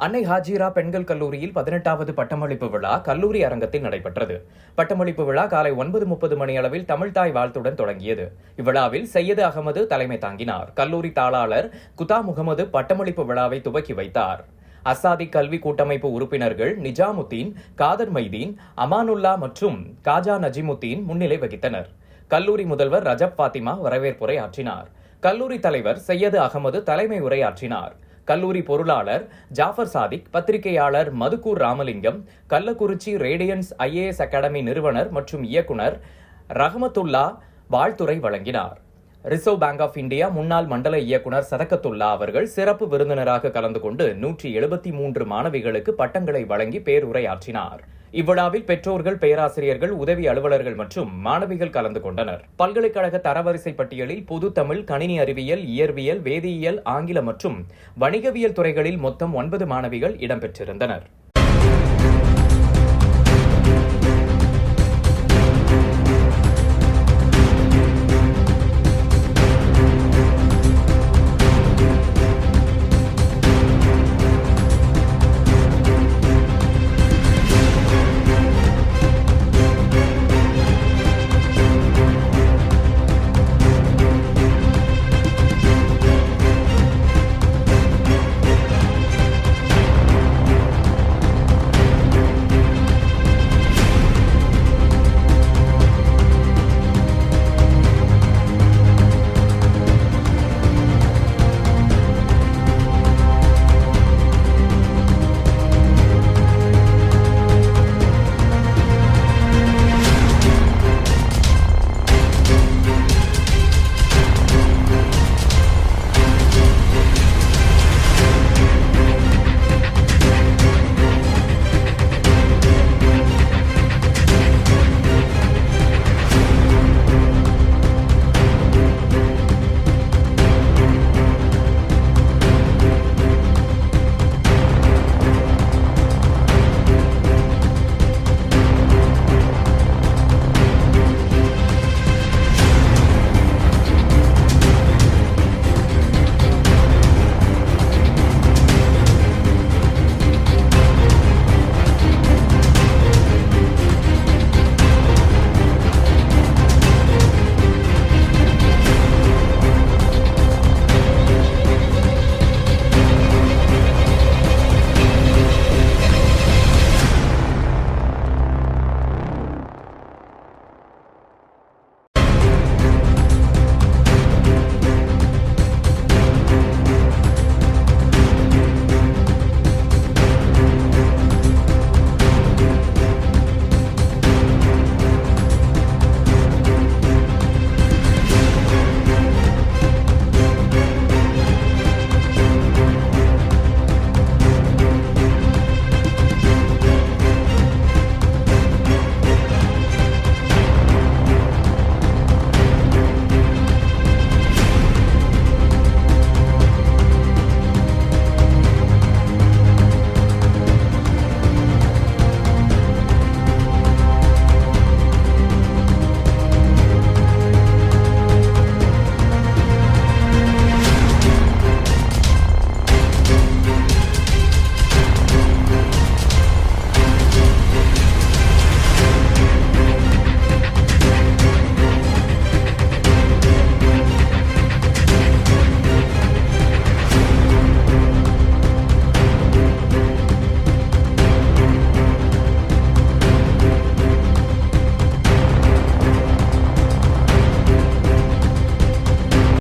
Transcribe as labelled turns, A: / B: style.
A: அன்னை ஹாஜிரா பெண்கள் கல்லூரியில் 18வது பட்டமளிப்பு விழா கல்லூரி அரங்கத்தில் நடைபெற்றது. பட்டமளிப்பு விழா காலை 9:30 மணியளவில் தமிழ்தாய் வாழ்த்துடன் தொடங்கியது. இவ்விழாவில் சையது அகமது தலைமை தாங்கினார். கல்லூரி தாளாளர் குதா முகமது பட்டமளிப்பு விழாவை துவக்கி வைத்தார். அசாதி கல்வி கூட்டமைப்பு உறுப்பினர்கள் நிஜாமுத்தீன், காதர் மைதீன், அமானுல்லா மற்றும் காஜா நஜிமுத்தீன் முன்னிலை வகித்தனர். கல்லூரி முதல்வர் ரஜப் பாத்திமா வரவேற்புரை ஆற்றினார். கல்லூரி தலைவர் சையது அகமது தலைமை உரையாற்றினார். கல்லூரி பொருளாளர் ஜாஃபர் சாதிக், பத்திரிகையாளர் Madukkur Ramalingam, Kallakurichi Radiance IAS academy நிறுவனர் மற்றும் இயக்குனர் ரஹமத்துல்லா வாழ்த்துரை வழங்கினார். ரிசர்வ் பேங்க் ஆஃப் இந்தியா முன்னாள் மண்டல இயக்குனர் சதகத்துல்லா அவர்கள் சிறப்பு விருந்தினராக கலந்து கொண்டு 173 மாணவிகளுக்கு பட்டங்களை வழங்கி பேருரையாற்றினார். இவ்விழாவில் பெற்றோர்கள், பேராசிரியர்கள், உதவி அலுவலர்கள் மற்றும் மாணவிகள் கலந்து கொண்டனர். பல்கலைக்கழக தரவரிசை பட்டியலில் பொது தமிழ், கணினி அறிவியல், இயற்பியல், வேதியியல், ஆங்கிலம் மற்றும் வணிகவியல் துறைகளில் மொத்தம் 9 மாணவிகள் இடம்பெற்றிருந்தனர்.